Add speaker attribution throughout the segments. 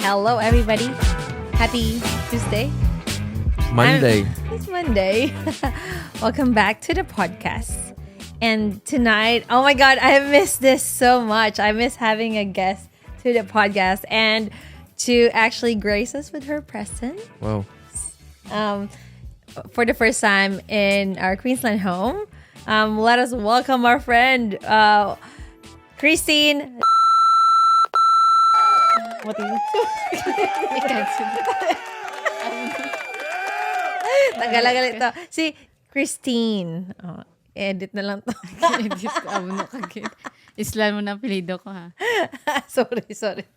Speaker 1: Hello, everybody. Happy Tuesday.
Speaker 2: Monday.
Speaker 1: It's Monday. Welcome back to the podcast. And tonight, oh my God, I miss this so much. I miss having a guest to the podcast and to actually grace us with her presence.
Speaker 2: Wow.
Speaker 1: For the first time in our Queensland home, let us welcome our friend, Christine. What do you Tagal ito. Si Christine. Oh, edit na lang to.
Speaker 3: Edit no kagid. Islan mo na apelido ko ha.
Speaker 1: sorry.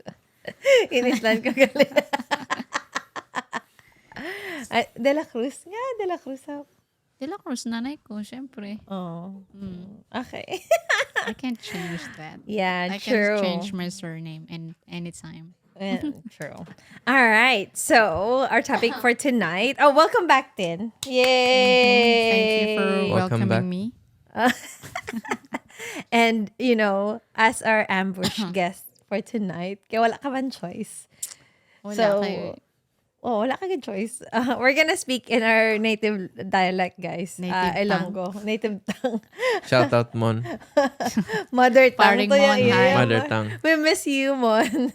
Speaker 1: Inislan ko galing. De la Cruz. Yeah, De la Cruz.
Speaker 3: De la Cruz, nanay ko, syempre.
Speaker 1: Oh. Okay.
Speaker 3: I can't change that.
Speaker 1: Yeah,
Speaker 3: I
Speaker 1: true.
Speaker 3: can change my surname anytime.
Speaker 1: Yeah, true. All right. So, our topic for tonight. Oh, welcome back, Tin. Yay!
Speaker 3: Thank you for
Speaker 2: Welcome back.
Speaker 3: welcoming me.
Speaker 1: And, as our ambush guest for tonight, kaya wala ka man choice.
Speaker 3: Wala kayo.
Speaker 1: Wala ka choice. We're gonna speak in our native dialect, guys.
Speaker 3: Native
Speaker 1: Ilonggo. Native tongue.
Speaker 2: Shout out, Mon.
Speaker 1: Mother tongue.
Speaker 3: Paring
Speaker 1: to
Speaker 3: Mon,
Speaker 1: yung-
Speaker 3: hi.
Speaker 2: Mother tongue.
Speaker 1: We miss you, Mon.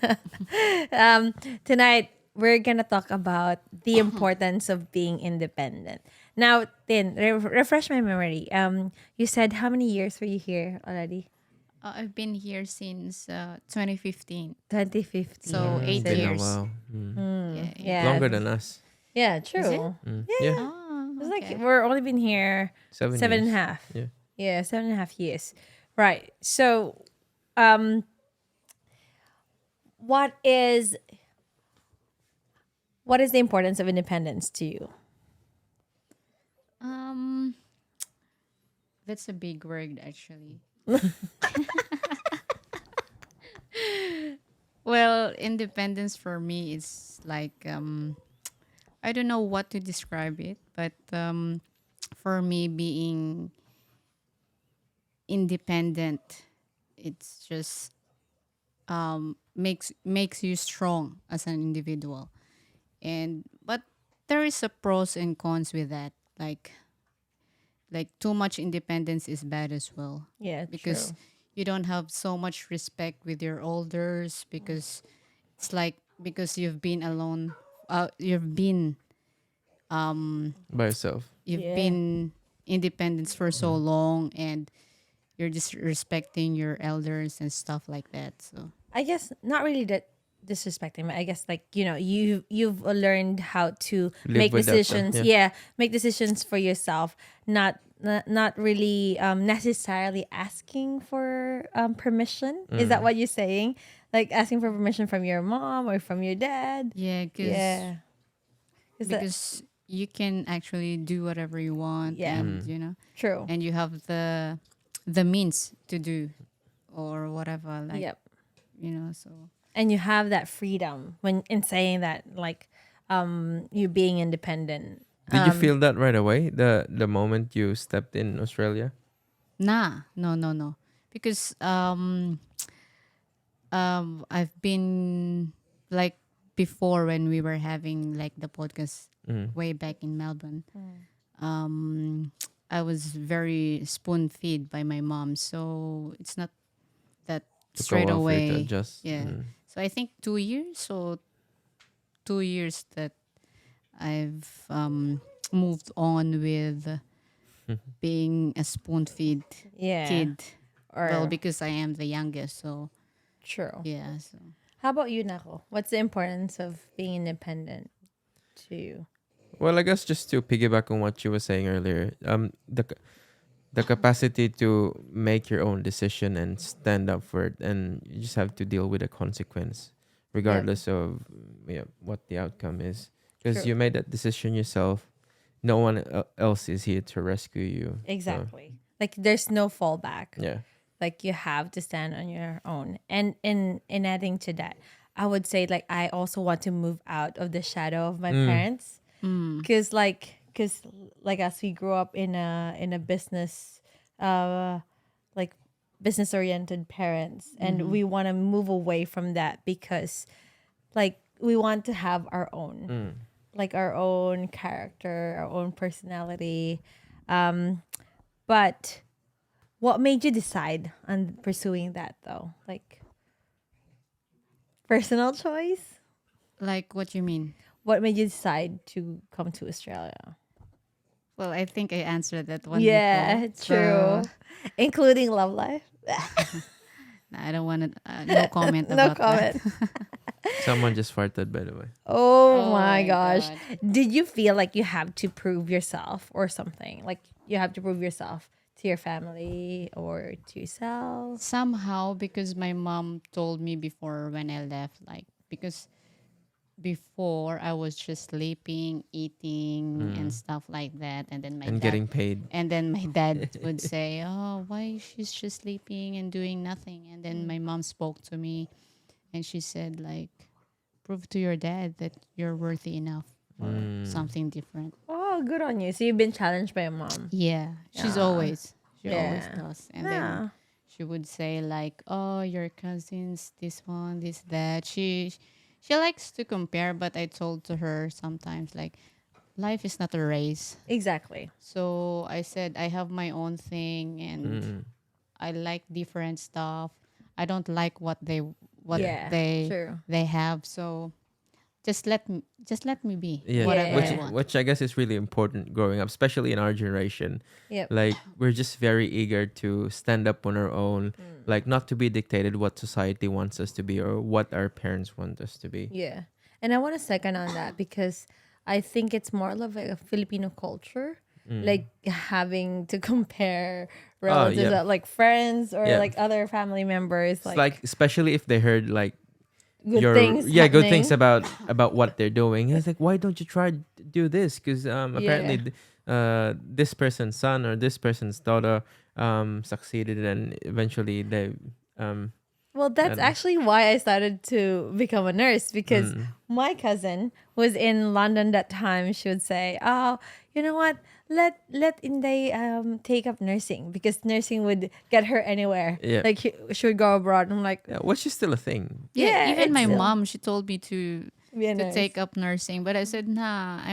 Speaker 1: Tonight, we're gonna talk about the importance of being independent. Now, Tin, refresh my memory. You said how many years were you here already?
Speaker 3: I've been here since 2015.
Speaker 1: 2015.
Speaker 3: So, 8
Speaker 2: Been a
Speaker 3: years.
Speaker 2: while.
Speaker 1: Yeah.
Speaker 2: Longer than us.
Speaker 1: Yeah, true.
Speaker 2: Yeah.
Speaker 3: Oh,
Speaker 1: It's
Speaker 3: okay.
Speaker 1: like we're only been here
Speaker 2: 7
Speaker 1: 7 and a
Speaker 2: years.
Speaker 1: half.
Speaker 2: Yeah.
Speaker 1: 7.5 years. Right. So, what is the importance of independence to you?
Speaker 3: That's a big word, actually. Well, independence for me is like I don't know what to describe it, but for me, being independent, it's just makes you strong as an individual, but there is a pros and cons with that. Like too much independence is bad as well,
Speaker 1: Yeah,
Speaker 3: because
Speaker 1: true.
Speaker 3: you don't have so much respect with your elders, because it's like because you've been alone, you've been
Speaker 2: By yourself.
Speaker 1: Yeah.
Speaker 3: been independent for so long, and you're just respecting your elders and stuff like that. So
Speaker 1: I guess not really that disrespecting, but I guess like you've learned how to
Speaker 2: Live
Speaker 1: make
Speaker 2: with that,
Speaker 1: decisions.
Speaker 2: yeah.
Speaker 1: Make decisions for yourself. Not really necessarily asking for permission. Is that what you're saying? Like asking for permission from your mom or from your dad?
Speaker 3: yeah,
Speaker 1: Yeah. Is that
Speaker 3: because you can actually do whatever you want,
Speaker 1: Yeah.
Speaker 3: and
Speaker 1: true?
Speaker 3: and you have the means to do or whatever, like
Speaker 1: Yep.
Speaker 3: so
Speaker 1: And you have that freedom when in saying that, like you being independent.
Speaker 2: Did you feel that right away? The moment you stepped in Australia?
Speaker 3: no, because I've been like before when we were having like the podcast way back in Melbourne. I was very spoon fed by my mom, so it's not that
Speaker 2: Took a
Speaker 3: straight
Speaker 2: while for you to
Speaker 3: away.
Speaker 2: adjust.
Speaker 3: Yeah. So I think 2 years, so 2 years that I've moved on with being a spoon fed
Speaker 1: Yeah.
Speaker 3: kid.
Speaker 1: Or
Speaker 3: Well, because I am the youngest, so
Speaker 1: true.
Speaker 3: yeah. So
Speaker 1: How about you, Nako? What's the importance of being independent to you?
Speaker 2: Well, I guess just to piggyback on what you were saying earlier, the capacity to make your own decision and stand up for it, and you just have to deal with the consequence, regardless of what the outcome is. Because
Speaker 1: True.
Speaker 2: you made that decision yourself. No one else is here to rescue you. So,
Speaker 1: Exactly. Like there's no fallback.
Speaker 2: yeah.
Speaker 1: Like you have to stand on your own. And in adding to that, I would say like I also want to move out of the shadow of my parents. Because as we grew up in a business like business oriented parents, and we want to move away from that because like we want to have our own,
Speaker 2: Mm.
Speaker 1: like our own character, our own personality. But what made you decide on pursuing that though? Like personal choice?
Speaker 3: Like what you mean?
Speaker 1: What made you decide to come to Australia?
Speaker 3: Well, I think I answered that one
Speaker 1: Yeah,
Speaker 3: before.
Speaker 1: true.
Speaker 3: So
Speaker 1: Including love life.
Speaker 3: I don't want to. No comment
Speaker 1: No
Speaker 3: about that.
Speaker 1: comment.
Speaker 2: Someone just farted, by the way.
Speaker 1: Oh
Speaker 3: Oh
Speaker 1: my
Speaker 3: my
Speaker 1: gosh.
Speaker 3: God.
Speaker 1: Did you feel like you have to prove yourself or something? Like you have to prove yourself to your family or to yourself?
Speaker 3: Somehow, because my mom told me before when I left, like, because before I was just sleeping, eating, and stuff like that. And then
Speaker 2: And getting paid.
Speaker 3: my dad would say, "Oh, why she's just sleeping and doing nothing?" And then my mom spoke to me, and she said, like, prove to your dad that you're worthy enough for something different.
Speaker 1: Oh, good on you. So you've been challenged by your mom.
Speaker 3: Yeah,
Speaker 1: Yeah.
Speaker 3: she always
Speaker 1: Yeah.
Speaker 3: does. And then
Speaker 1: Yeah.
Speaker 3: she would say like, "Oh, your cousins, this one, this that." She likes to compare, but I told to her sometimes like, life is not a race.
Speaker 1: Exactly.
Speaker 3: So I said I have my own thing and I like different stuff. I don't like what
Speaker 2: Yeah.
Speaker 1: Yeah.
Speaker 3: they
Speaker 1: True.
Speaker 3: they have. So just let me be
Speaker 2: Yeah,
Speaker 3: whatever
Speaker 2: which
Speaker 3: I
Speaker 1: Yeah.
Speaker 3: want.
Speaker 2: which I guess is really important growing up, especially in our generation.
Speaker 1: Yep.
Speaker 2: Like we're just very eager to stand up on our own, like not to be dictated what society wants us to be or what our parents want us to be.
Speaker 1: Yeah. And I want to second on that because I think it's more of like a Filipino culture, like having to compare
Speaker 2: Oh
Speaker 1: relatives,
Speaker 2: yeah,
Speaker 1: like friends or
Speaker 2: yeah.
Speaker 1: like other family members,
Speaker 2: It's like especially if they heard like
Speaker 1: good things
Speaker 2: good things
Speaker 1: happening.
Speaker 2: about what they're doing. It's like why don't you try to do this? Because apparently
Speaker 1: Yeah.
Speaker 2: this person's son or this person's daughter succeeded and eventually they um
Speaker 1: Well,
Speaker 2: I
Speaker 1: that's
Speaker 2: don't know.
Speaker 1: actually why I started to become a nurse because my cousin was in London that time. She would say, "Oh, you know what? Let Inday take up nursing because nursing would get her anywhere.
Speaker 2: Yeah.
Speaker 1: Like she would go abroad." I'm like,
Speaker 2: Yeah, which is still a thing.
Speaker 3: Yeah,
Speaker 1: "Yeah,
Speaker 3: even
Speaker 1: it's
Speaker 3: my
Speaker 1: still
Speaker 3: mom, she told me
Speaker 1: be a
Speaker 3: to
Speaker 1: nurse."
Speaker 3: take up nursing, but I said, "Nah,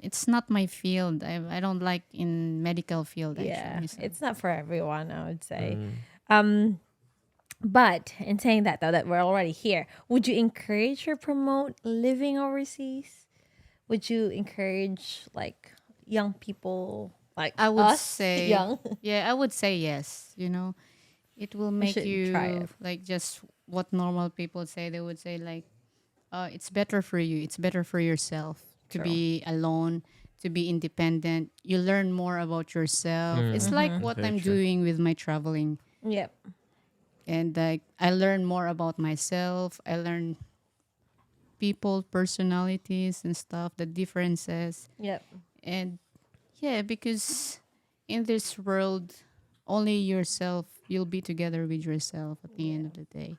Speaker 3: it's not my field. I don't like in medical field
Speaker 1: Yeah,
Speaker 3: actually." So
Speaker 1: it's not for everyone, I would say.
Speaker 2: Mm.
Speaker 1: But in saying that, though, that we're already here, would you encourage or promote living overseas? Would you encourage like young people like
Speaker 3: I would
Speaker 1: us,
Speaker 3: say,
Speaker 1: young?
Speaker 3: yeah, I would say yes. You know, it will
Speaker 1: We
Speaker 3: make
Speaker 1: should try
Speaker 3: you
Speaker 1: it.
Speaker 3: like just what normal people say. They would say like, it's better for you. It's better for yourself to
Speaker 1: True.
Speaker 3: be alone, to be independent. You learn more about yourself. It's like
Speaker 2: That's
Speaker 3: what
Speaker 2: very
Speaker 3: I'm
Speaker 2: true.
Speaker 3: doing with my traveling.
Speaker 1: Yep.
Speaker 3: And like I learn more about myself. I learn people, personalities and stuff, the differences.
Speaker 1: Yep.
Speaker 3: And yeah, because in this world, only yourself, you'll be together with yourself at the end of the day.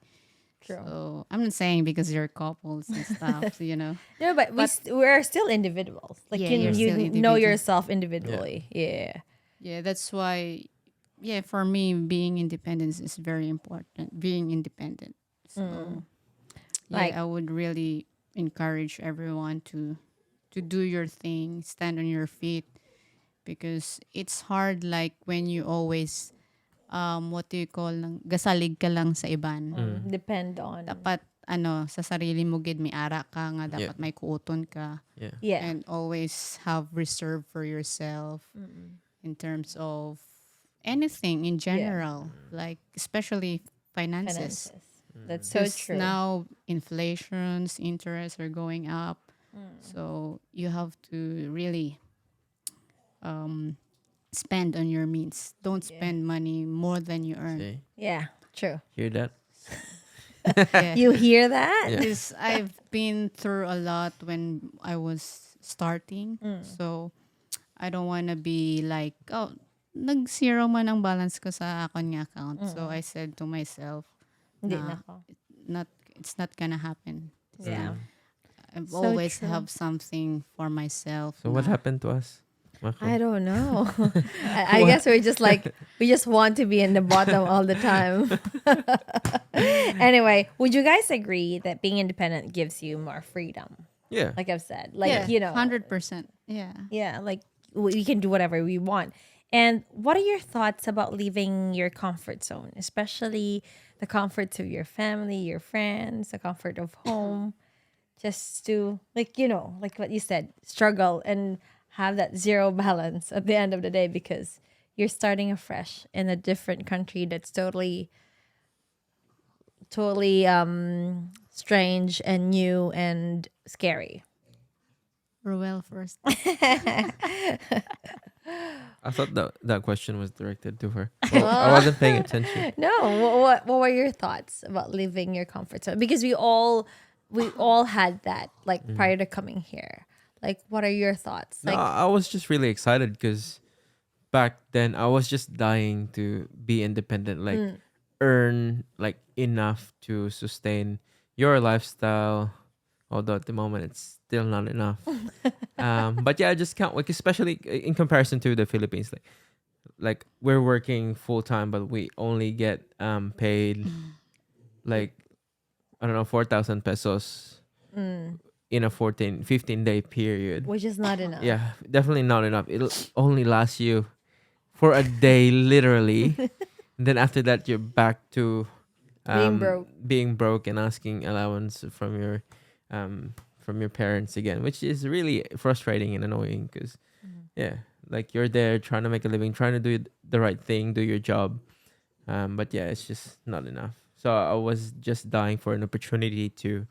Speaker 1: True.
Speaker 3: So I'm not saying because you're couples and stuff,
Speaker 1: No, but
Speaker 3: But
Speaker 1: we're still individuals. Like
Speaker 3: yeah,
Speaker 1: you
Speaker 3: you're
Speaker 1: you
Speaker 3: still
Speaker 1: know
Speaker 3: individual.
Speaker 1: yourself individually. Yeah.
Speaker 3: Yeah, that's why, yeah, for me, being independent is very important. Being independent. So
Speaker 1: Like
Speaker 3: yeah, I would really encourage everyone to do your thing, stand on your feet, because it's hard like when you always what do you call gasalig ka lang sa iban.
Speaker 1: depend on.
Speaker 3: Dapat sa sarili mo gid may ara ka nga
Speaker 2: Yeah.
Speaker 3: dapat may kuoton ka
Speaker 2: Yeah.
Speaker 1: Yeah.
Speaker 3: and always have reserve for yourself in terms of anything in general, like especially finances.
Speaker 1: Finances. That's so
Speaker 3: Because
Speaker 1: true.
Speaker 3: now inflations, interests are going up. So you have to really spend on your means. Don't spend money more than you earn.
Speaker 2: See?
Speaker 1: Yeah. True.
Speaker 2: Hear that?
Speaker 3: Yeah.
Speaker 1: You hear that?
Speaker 2: Yeah.
Speaker 3: Because I've been through a lot when I was starting. So I don't want to be like, oh, nag-zero man ang balance ko sa akon nga account. So I said to myself,
Speaker 1: Hindi
Speaker 3: nah,
Speaker 1: na ako.
Speaker 3: it's not gonna happen.
Speaker 1: Yeah.
Speaker 3: I've
Speaker 1: So
Speaker 3: always
Speaker 1: true.
Speaker 3: have something for myself.
Speaker 2: So what happened to us?
Speaker 1: I don't know. I
Speaker 2: What?
Speaker 1: guess we're just like we just want to be in the bottom all the time. Anyway, would you guys agree that being independent gives you more freedom?
Speaker 2: Yeah.
Speaker 1: Like I've said,
Speaker 3: Yeah,
Speaker 1: like you know,
Speaker 3: 100%. Yeah.
Speaker 1: yeah, like we can do whatever we want. And what are your thoughts about leaving your comfort zone, especially the comforts of your family, your friends, the comfort of home, just to like like what you said, struggle and have that zero balance at the end of the day because you're starting afresh in a different country that's totally strange and new and scary.
Speaker 3: Ruel first.
Speaker 2: I thought that question was directed to her. Well, I wasn't paying attention.
Speaker 1: No, what were your thoughts about leaving your comfort zone? Because we all had that like prior to coming here. Like, what are your thoughts?
Speaker 2: No,
Speaker 1: Like,
Speaker 2: I was just really excited because back then I was just dying to be independent, like earn like enough to sustain your lifestyle. Although at the moment it's still not enough. But yeah, I just can't like, especially in comparison to the Philippines. Like we're working full time, but we only get paid like I don't know 4,000 pesos in a 15 day period.
Speaker 1: which is not enough.
Speaker 2: Yeah, definitely not enough. It'll only last you for a day, literally. And then after that, you're back to
Speaker 1: Being broke.
Speaker 2: being broke and asking allowance from your parents again, which is really frustrating and annoying. Because yeah, like you're there trying to make a living, trying to do the right thing, do your job. But yeah, it's just not enough. So I was just dying for an opportunity to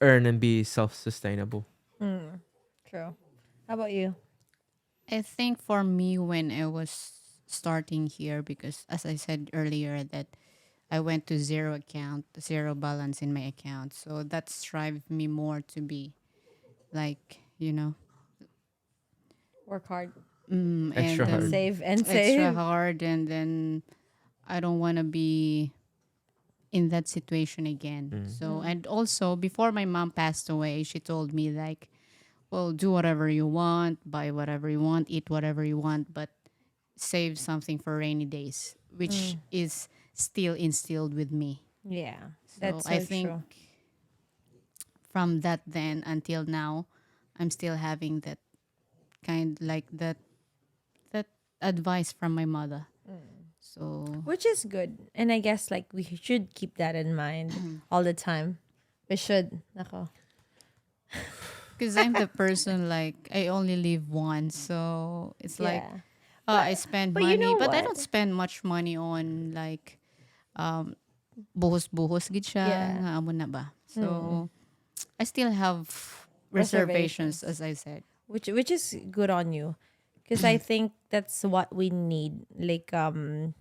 Speaker 2: earn and be self-sustainable.
Speaker 1: True. How about you?
Speaker 3: I think for me, when I was starting here, because as I said earlier, that I went to zero account, zero balance in my account. So that strived me more to be like,
Speaker 1: Work hard,
Speaker 3: and
Speaker 2: Extra hard.
Speaker 3: then
Speaker 1: save and
Speaker 3: extra
Speaker 1: save.
Speaker 3: hard. And then I don't want to be in that situation again. So, and also before my mom passed away, she told me like, well, do whatever you want, buy whatever you want, eat whatever you want, but save something for rainy days, which is still instilled with me.
Speaker 1: Yeah,
Speaker 3: So
Speaker 1: that's
Speaker 3: I
Speaker 1: so
Speaker 3: think
Speaker 1: true.
Speaker 3: from that then until now, I'm still having that kind like that advice from my mother. So
Speaker 1: Which is good, and I guess like we should keep that in mind all the time. We should. Nako.
Speaker 3: because I'm the person like I only live once, so it's like
Speaker 1: Yeah.
Speaker 3: I spend
Speaker 1: But you
Speaker 3: money,
Speaker 1: know
Speaker 3: but I
Speaker 1: what?
Speaker 3: don't spend much money on like buhos-buhos gid siya,
Speaker 1: Yeah.
Speaker 3: nga amo na ba. So I still have reservations,
Speaker 1: Reservations.
Speaker 3: as I said.
Speaker 1: Which is good on you, because I think that's what we need. Like on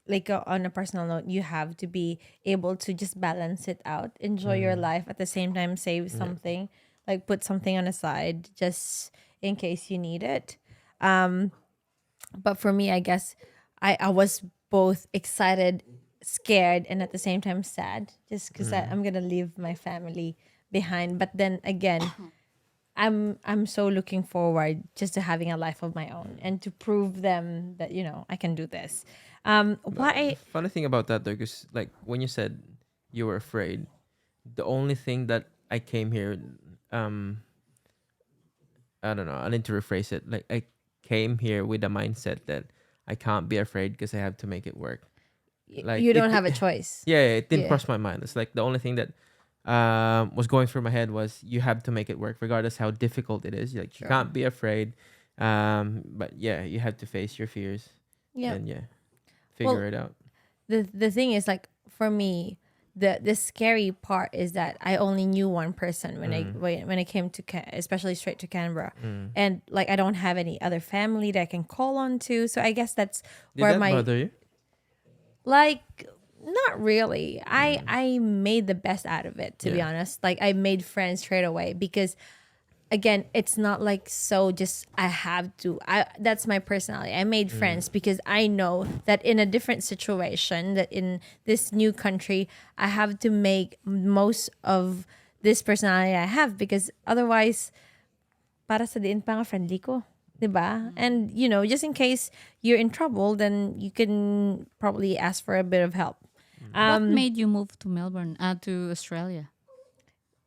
Speaker 1: a personal note, you have to be able to just balance it out, enjoy your life at the same time, save something, like put something on the side just in case you need it. But for me, I guess I was both excited, scared, and at the same time sad, just because I'm gonna leave my family behind. But then again, I'm so looking forward just to having a life of my own and to prove them that I can do this. Why?
Speaker 2: Funny thing about that though, because like when you said you were afraid, the only thing that I came here, um, I don't know. I need to rephrase it. Like I came here with the mindset that I can't be afraid because I have to make it work. Like
Speaker 1: You don't have a choice.
Speaker 2: yeah, it didn't
Speaker 1: Yeah.
Speaker 2: cross my mind. It's like the only thing that was going through my head was you have to make it work regardless how difficult it is. Like you can't be afraid. But yeah, you have to face your fears
Speaker 1: Yeah.
Speaker 2: and yeah,
Speaker 1: Well,
Speaker 2: figure it out.
Speaker 1: the thing is like for me, the scary part is that I only knew one person when I came to especially straight to Canberra, and like I don't have any other family that I can call on to. So I guess that's
Speaker 2: Did
Speaker 1: where
Speaker 2: that
Speaker 1: my
Speaker 2: bother you?
Speaker 1: like not really. I made the best out of it, to be
Speaker 2: Yeah.
Speaker 1: honest. Like I made friends straight away because again, it's not like so just I have to. I That's my personality. I made friends because I know that in a different situation, that in this new country, I have to make most of this personality I have because otherwise para sa diin pa nga friendly ko. Diba? And just in case you're in trouble, then you can probably ask for a bit of help.
Speaker 3: What made you move to Melbourne, to Australia?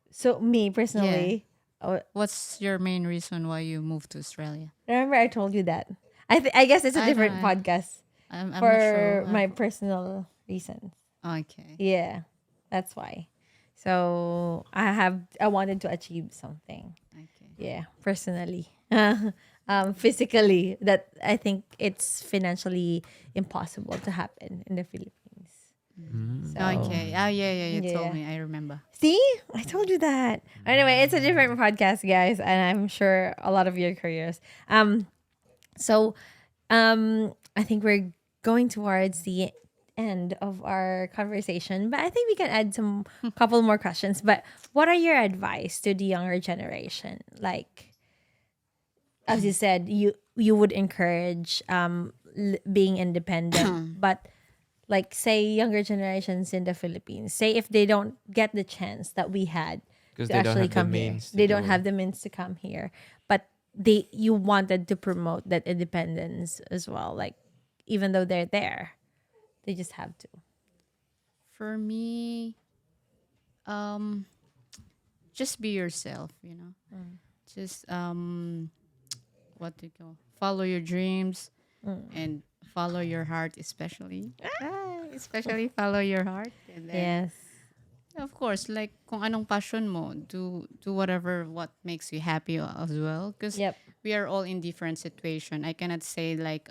Speaker 1: So me
Speaker 3: Yeah.
Speaker 1: personally,
Speaker 3: What's your main reason why you moved to Australia?
Speaker 1: remember I told you that. I guess it's a
Speaker 3: I don't.
Speaker 1: different podcast
Speaker 3: I'm not
Speaker 1: for
Speaker 3: sure.
Speaker 1: my personal reasons.
Speaker 3: Okay.
Speaker 1: Yeah, that's why. So I wanted to achieve something.
Speaker 3: Okay.
Speaker 1: Yeah, personally. Physically, that I think it's financially impossible to happen in the Philippines. So
Speaker 3: Okay. Oh, yeah. You told
Speaker 1: yeah.
Speaker 3: me. I remember.
Speaker 1: See, I told you that. Anyway, it's a different podcast, guys, and I'm sure a lot of you are curious. So I think we're going towards the end of our conversation, but I think we can add some couple more questions. But what are your advice to the younger generation? Like, as you said, you would encourage being independent, but like say younger generations in the Philippines, say if they don't get the chance that we had
Speaker 2: Because
Speaker 1: to
Speaker 2: they don't
Speaker 1: actually
Speaker 2: have the
Speaker 1: come here,
Speaker 2: means to
Speaker 1: they
Speaker 2: do
Speaker 1: don't
Speaker 2: it.
Speaker 1: have the means to come here, but you wanted to promote that independence as well. Like even though they're there, they just have to.
Speaker 3: For me, um, just be yourself. Just what do you call? Follow your dreams and follow your heart, especially. Especially follow your heart, and then
Speaker 1: Yes.
Speaker 3: of course, like kung anong passion mo, do whatever what makes you happy as well. Because
Speaker 1: Yep.
Speaker 3: we are all in different situation. I cannot say like,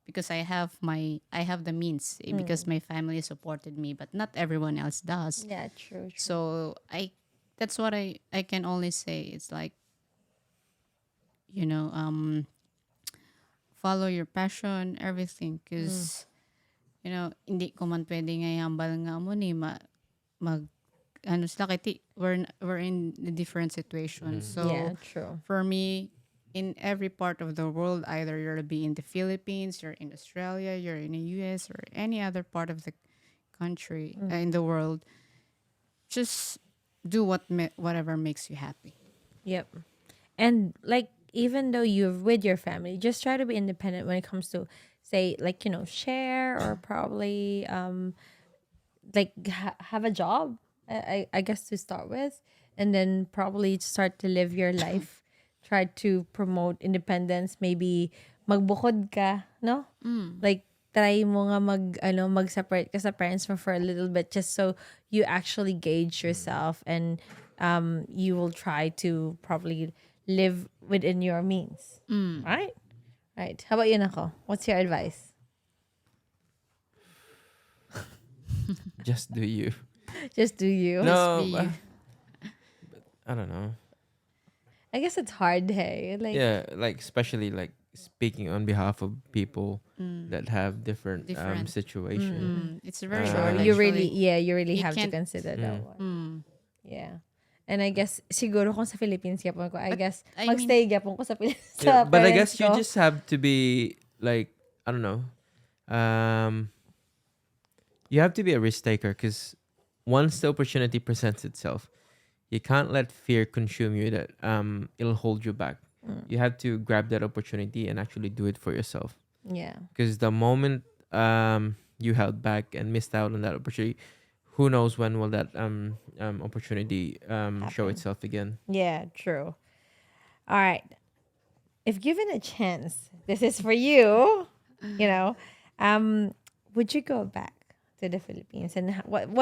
Speaker 3: because I have the means, because my family supported me, but not everyone else does.
Speaker 1: Yeah. True. True.
Speaker 3: So that's what I can only say. It's like, you know, follow your passion, everything, because hindi ko man pwedeng ngayambal nga mo ni mag ano sila we're in a different situation.
Speaker 1: Yeah.
Speaker 3: So
Speaker 1: True.
Speaker 3: for me, in every part of the world, either you're be in the Philippines, you're in Australia, you're in the US, or any other part of the country, in the world, just do whatever makes you happy.
Speaker 1: Yep. And like even though you're with your family, just try to be independent when it comes to say like share or probably like have a job. I guess to start with, and then probably start to live your life. Try to promote independence. Maybe magbukod ka, no? Like try mo nga mag-separate ka sa parents mo for a little bit just so you actually gauge yourself and you will try to probably live within your means. Right? Right. How about you, Nako? What's your advice?
Speaker 2: Just do you.
Speaker 1: Just do you.
Speaker 3: Just
Speaker 2: No,
Speaker 3: be you.
Speaker 2: I don't know.
Speaker 1: I guess it's hard, hey. Like
Speaker 2: Yeah, like especially like speaking on behalf of people that have different
Speaker 3: Different.
Speaker 2: situation.
Speaker 3: It's very
Speaker 2: Sure,
Speaker 3: hard
Speaker 1: you
Speaker 3: actually.
Speaker 1: you really
Speaker 3: You
Speaker 1: have to
Speaker 3: can't.
Speaker 1: consider that one.
Speaker 3: Mm.
Speaker 1: Yeah. And I guess siguro kung sa Philippines gyapon ko, I
Speaker 3: But
Speaker 1: guess
Speaker 3: I mean,
Speaker 1: magstay gyapon ko sa
Speaker 2: Yeah,
Speaker 1: sa
Speaker 2: but I
Speaker 1: parents
Speaker 2: guess you
Speaker 1: ko.
Speaker 2: just have to be like I don't know. Um, you have to be a risk taker because once the opportunity presents itself, you can't let fear consume you. That it'll hold you back. You have to grab that opportunity and actually do it for yourself.
Speaker 1: Yeah.
Speaker 2: Because the moment you held back and missed out on that opportunity, who knows when will that opportunity show
Speaker 1: Happen.
Speaker 2: itself again?
Speaker 1: Yeah, true. All right. If given a chance, this is for you, you know, would you go back to the Philippines and
Speaker 2: She
Speaker 1: what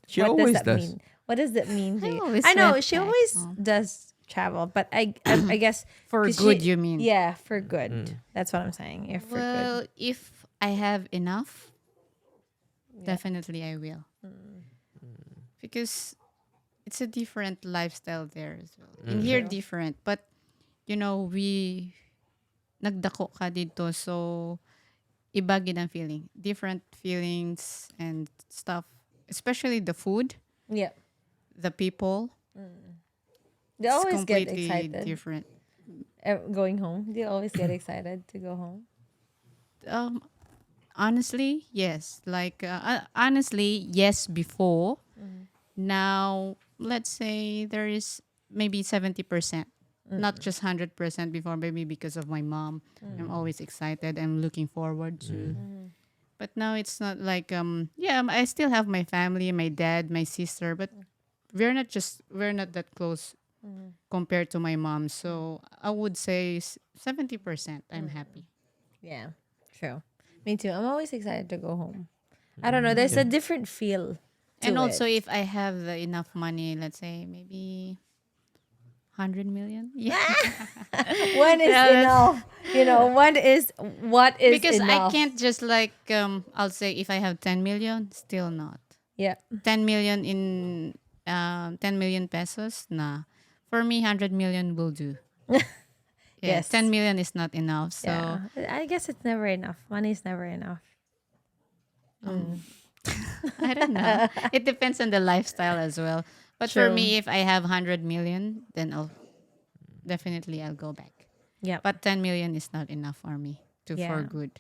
Speaker 1: does
Speaker 2: always
Speaker 1: that
Speaker 2: does.
Speaker 1: mean? What does that mean to
Speaker 3: I
Speaker 1: you?
Speaker 3: always
Speaker 1: I know
Speaker 3: went
Speaker 1: she
Speaker 3: back
Speaker 1: always
Speaker 3: home.
Speaker 1: does travel, but I guess
Speaker 3: For
Speaker 1: 'cause
Speaker 3: good, you mean?
Speaker 1: Yeah, for good. That's what I'm saying. If for good.
Speaker 3: Well, if I have enough, definitely I will. Because it's a different lifestyle there as well. In here,
Speaker 1: True.
Speaker 3: different. But, we nagdako ka dito. So, iba gid ang feeling. Different feelings and stuff. Especially the food,
Speaker 1: Yeah.
Speaker 3: the people.
Speaker 1: They
Speaker 3: It's
Speaker 1: always get
Speaker 3: completely
Speaker 1: excited
Speaker 3: different.
Speaker 1: going home. They always get excited to go home.
Speaker 3: Um, honestly, yes. Like, honestly, yes, before. Now, let's say there is maybe 70%. not just 100% before, maybe because of my mom. I'm always excited. I'm looking forward to. But now it's not like I still have my family, my dad, my sister, but we're not that close compared to my mom. So I would say 70% I'm happy.
Speaker 1: Yeah, true. Me too. I'm always excited to go home. I don't know. There's a different feel to
Speaker 3: And
Speaker 1: it.
Speaker 3: also if I have enough money, let's say maybe 100 million. Yeah.
Speaker 1: One is
Speaker 3: Yeah,
Speaker 1: enough. You know, one is what is
Speaker 3: because I
Speaker 1: enough.
Speaker 3: can't just like I'll say if I have 10 million, still not.
Speaker 1: Yeah.
Speaker 3: 10 million in 10 million pesos, nah. For me 100 million will do. Yeah,
Speaker 1: Yes.
Speaker 3: 10 million is not enough. So
Speaker 1: Yeah. I guess it's never enough. Money is never enough.
Speaker 3: I don't know. It depends on the lifestyle as well. But for
Speaker 1: True.
Speaker 3: me, if I have 100 million, then I'll go back.
Speaker 1: Yeah.
Speaker 3: But 10 million is not enough for me to for
Speaker 1: Yeah.
Speaker 3: good.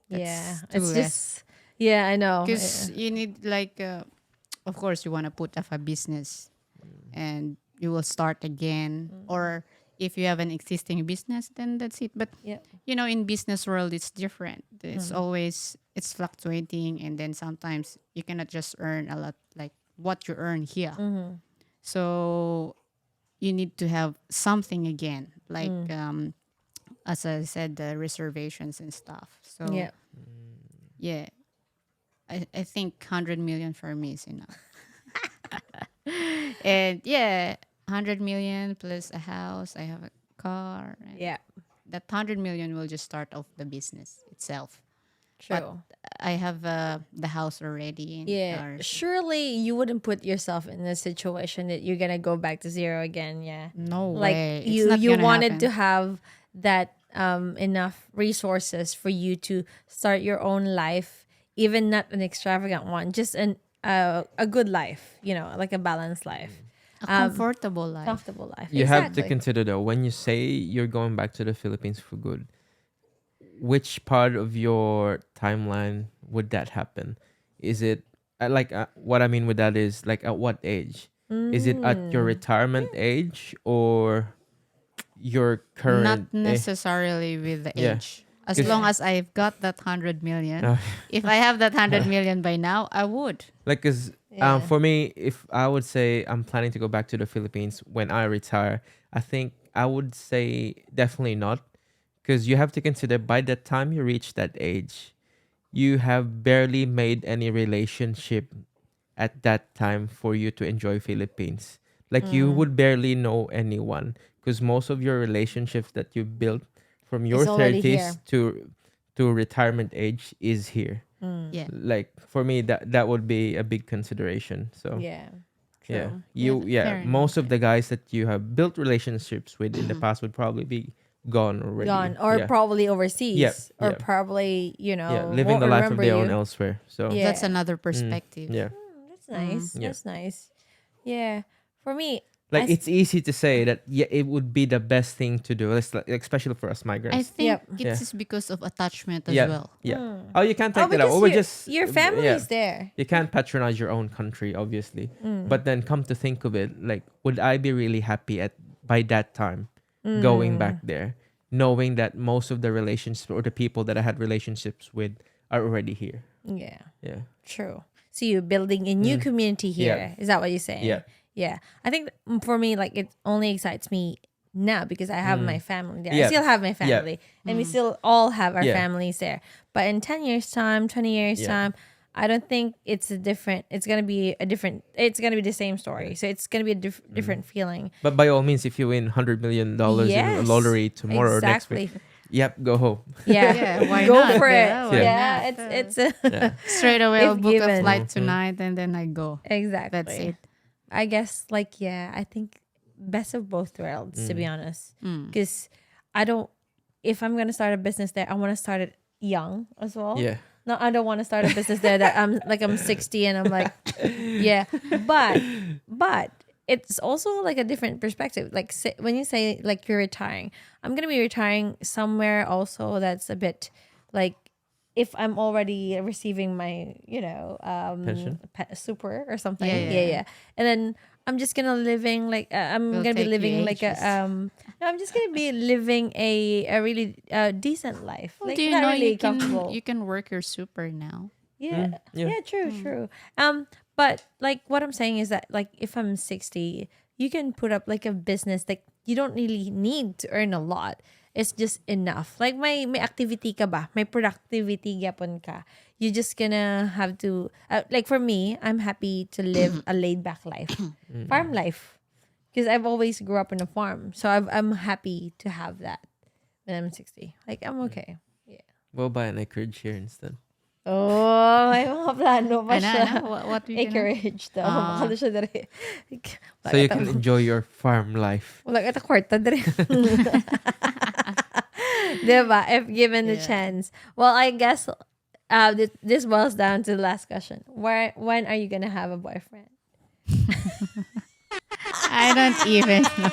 Speaker 1: Yeah.
Speaker 3: That's too
Speaker 1: It's
Speaker 3: less.
Speaker 1: just, yeah, I know.
Speaker 3: Because you need like, of course, you want to put up a business and you will start again. Or if you have an existing business, then that's it. But
Speaker 1: Yeah.
Speaker 3: in business world, it's different. It's always it's fluctuating, and then sometimes you cannot just earn a lot like what you earn here. So you need to have something again, like as I said, the reservations and stuff. So
Speaker 1: Yeah.
Speaker 3: yeah, I think 100 million for me is enough. And yeah, 100 million plus a house, I have a car. And
Speaker 1: Yeah.
Speaker 3: that 100 million will just start off the business itself.
Speaker 1: True.
Speaker 3: But I have the house already and
Speaker 1: Yeah.
Speaker 3: cars.
Speaker 1: Surely you wouldn't put yourself in a situation that you're gonna go back to zero again. Yeah.
Speaker 3: No
Speaker 1: Like
Speaker 3: way. It's
Speaker 1: you
Speaker 3: not
Speaker 1: you
Speaker 3: gonna
Speaker 1: wanted
Speaker 3: happen.
Speaker 1: to have that enough resources for you to start your own life, even not an extravagant one, just a good life, like a balanced life,
Speaker 3: A comfortable life.
Speaker 1: comfortable life.
Speaker 2: You have to
Speaker 1: Exactly.
Speaker 2: consider though, when you say you're going back to the Philippines for good, which part of your timeline would that happen? Is it what I mean with that is like at what age? Is it at your retirement age or your
Speaker 3: Not
Speaker 2: current
Speaker 3: necessarily with the
Speaker 2: yeah.
Speaker 3: age. As
Speaker 2: 'Cause-
Speaker 3: long as I've got that 100 million,
Speaker 2: Uh,
Speaker 3: if I have that 100 million by now, I would.
Speaker 2: like cuz
Speaker 1: Yeah.
Speaker 2: for me, if I would say I'm planning to go back to the Philippines when I retire, I think I would say definitely not, because you have to consider by the time you reach that age, you have barely made any relationship at that time for you to enjoy Philippines. Like you would barely know anyone because most of your relationships that you built from your
Speaker 1: It's already
Speaker 2: 30s
Speaker 1: here.
Speaker 2: to retirement age is here.
Speaker 3: Yeah.
Speaker 2: Like for me, that would be a big consideration. So
Speaker 1: Yeah.
Speaker 2: yeah,
Speaker 1: True.
Speaker 3: Fair
Speaker 2: most
Speaker 3: enough,
Speaker 2: of the guys that you have built relationships with in the past would probably be gone already.
Speaker 1: Gone or
Speaker 2: yeah.
Speaker 1: probably overseas or
Speaker 2: yeah.
Speaker 1: probably
Speaker 2: Yeah, living
Speaker 1: won't
Speaker 2: the life of
Speaker 1: remember
Speaker 2: their own
Speaker 1: you.
Speaker 2: elsewhere. So
Speaker 1: Yeah.
Speaker 3: That's another perspective.
Speaker 2: yeah.
Speaker 1: That's nice.
Speaker 2: Yeah.
Speaker 1: That's nice. Yeah. For me,
Speaker 2: Like
Speaker 1: I
Speaker 2: it's easy to say that it would be the best thing to do, especially for us
Speaker 3: I
Speaker 2: migrants.
Speaker 3: think
Speaker 1: Yep.
Speaker 3: it's
Speaker 2: Yeah.
Speaker 3: just because of attachment as
Speaker 2: Yeah,
Speaker 3: well.
Speaker 2: yeah. Oh, you can't
Speaker 1: oh,
Speaker 2: take that out.
Speaker 1: because
Speaker 2: Or we're just
Speaker 1: your family's there.
Speaker 2: You can't patronize your own country, obviously. But then come to think of it, like, would I be really happy at by that time going back there, knowing that most of the relationships or the people that I had relationships with are already here?
Speaker 1: Yeah.
Speaker 2: Yeah.
Speaker 1: True. So you're building a new community here. Is
Speaker 2: Yeah.
Speaker 1: that what you're saying?
Speaker 2: Yeah.
Speaker 1: Yeah. I think for me, like it only excites me now because I have my family there. I
Speaker 2: Yeah.
Speaker 1: still have my
Speaker 2: Yeah.
Speaker 1: family, and we still all have our
Speaker 2: Yeah.
Speaker 1: families there. But in 10 years' time, 20 years'
Speaker 2: Yeah.
Speaker 1: time, I don't think it's gonna be it's gonna be the same story. So it's gonna be a different feeling.
Speaker 2: But by all means, if you win $100 million in a
Speaker 1: Yes.
Speaker 2: lottery tomorrow or next
Speaker 1: Exactly.
Speaker 2: week, yep, go home.
Speaker 1: Yeah.
Speaker 3: Yeah, why
Speaker 1: Go
Speaker 3: not?
Speaker 1: for it.
Speaker 3: Yeah, why
Speaker 1: Yeah.
Speaker 3: not?
Speaker 1: It's a
Speaker 2: Yeah.
Speaker 3: Straight away, I'll
Speaker 1: If
Speaker 3: book a
Speaker 1: given.
Speaker 3: flight tonight and then I go.
Speaker 1: exactly.
Speaker 3: That's it.
Speaker 1: I guess I think best of both worlds, to be honest. Because I don't, if I'm going to start a business there, I want to start it young as well.
Speaker 2: Yeah.
Speaker 1: No, I don't want to start a business there that I'm 60 and I'm like, yeah. But it's also like a different perspective. Like when you say like you're retiring, I'm going to be retiring somewhere also that's a bit like if I'm already receiving my,
Speaker 2: Pension?
Speaker 1: super or something,
Speaker 3: Yeah.
Speaker 1: and then I'm just gonna living like I'm
Speaker 3: Will
Speaker 1: gonna be
Speaker 3: take you
Speaker 1: living like a
Speaker 3: ages.
Speaker 1: no, I'm just gonna be living a really decent life,
Speaker 3: Well,
Speaker 1: like
Speaker 3: do you
Speaker 1: not
Speaker 3: know
Speaker 1: really comfortable.
Speaker 3: you can work your super now?
Speaker 1: Yeah.
Speaker 2: Yeah.
Speaker 1: Yeah, true. But like what I'm saying is that like if I'm 60, you can put up like a business like you don't really need to earn a lot. It's just enough. Like may activity ka ba? May productivity gyapon ka. You're just gonna have to like for me, I'm happy to live a laid back life. Farm life. Because I've always grew up in a farm. So I'm happy to have that when I'm 60. Like I'm okay. Yeah.
Speaker 2: We'll buy an acreage here instead.
Speaker 1: Oh, may mga plano pa siya.
Speaker 3: What we gonna?
Speaker 1: Acreage daw. Baka na siya dari.
Speaker 2: So you can enjoy your farm life.
Speaker 1: Wala kita kwarta dari. Diba? If given the
Speaker 3: Yeah.
Speaker 1: chance. Well, I guess this boils down to the last question. When are you gonna have a boyfriend?
Speaker 3: I don't even know.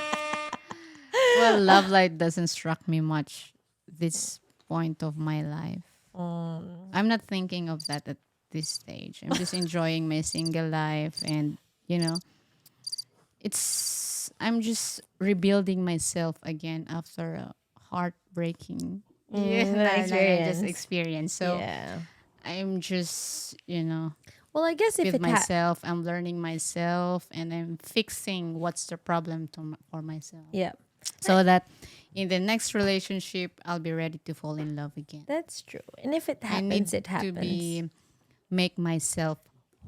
Speaker 3: Well, love life doesn't struck me much this point of my life. I'm not thinking of that at this stage. I'm just enjoying my single life, and I'm just rebuilding myself again after a heartbreaking
Speaker 1: Experience.
Speaker 3: experience. So
Speaker 1: yeah.
Speaker 3: I'm just
Speaker 1: Well, I guess if
Speaker 3: with
Speaker 1: it
Speaker 3: myself. I'm learning myself, and I'm fixing what's the problem for myself,
Speaker 1: yeah,
Speaker 3: so that in the next relationship I'll be ready to fall in love again.
Speaker 1: that's true. And if it
Speaker 3: I need
Speaker 1: happens, it happens.
Speaker 3: make myself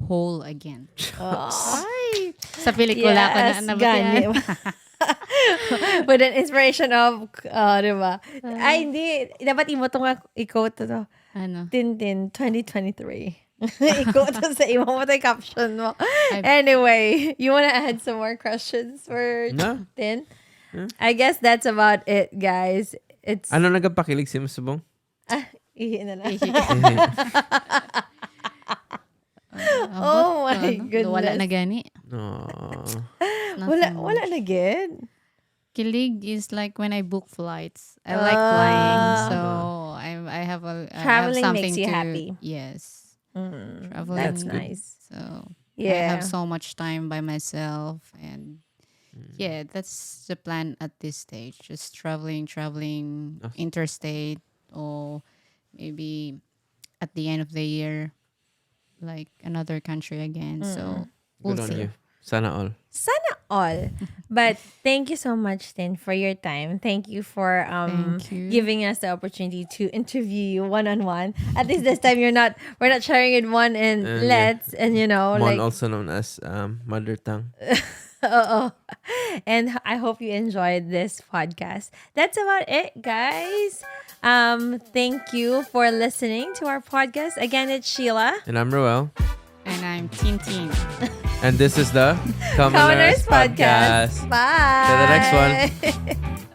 Speaker 3: whole again.
Speaker 1: Oh.
Speaker 3: Ay, sa pelikula ko
Speaker 1: Yes,
Speaker 3: na
Speaker 1: gani.
Speaker 3: nabatian.
Speaker 1: With an inspiration of, di ba? Ay, hindi. Dapat imo to nga, i-quote to.
Speaker 3: Ano?
Speaker 1: Tintin 2023. I-quote to sa imo mo tayo caption mo. Anyway, you wanna add some more questions for
Speaker 2: No.
Speaker 1: Tin? I guess that's about it, guys. It's,
Speaker 2: Ano nagapakilig si Musubong?
Speaker 1: ihi na lang. Oh my goodness.
Speaker 3: Wala na gani.
Speaker 2: No.
Speaker 1: Wala na good.
Speaker 3: Kilig is like when I book flights. I like flying, so I have
Speaker 1: Traveling
Speaker 3: something
Speaker 1: makes you
Speaker 3: to,
Speaker 1: happy.
Speaker 3: Yes, traveling.
Speaker 1: That's nice.
Speaker 3: So I
Speaker 1: Yeah.
Speaker 3: have so much time by myself, and yeah, that's the plan at this stage. Just traveling interstate, or maybe at the end of the year, like another country again. So we'll
Speaker 2: Good on
Speaker 3: see.
Speaker 2: you. Sana all.
Speaker 1: Sana all. But thank you so much, Tin, for your time. Thank you for
Speaker 3: Thank you.
Speaker 1: giving us the opportunity to interview you one-on-one. At least this time we're not sharing it one and
Speaker 2: yeah.
Speaker 1: let's and
Speaker 2: Mon,
Speaker 1: like
Speaker 2: also known as mother tongue.
Speaker 1: and I hope you enjoyed this podcast. That's about it, guys. Thank you for listening to our podcast. Again, it's Sheila.
Speaker 2: And I'm Roel.
Speaker 3: And I'm Tintin.
Speaker 2: And this is the
Speaker 1: CommoNurse Podcast. Bye.
Speaker 2: Till the next one.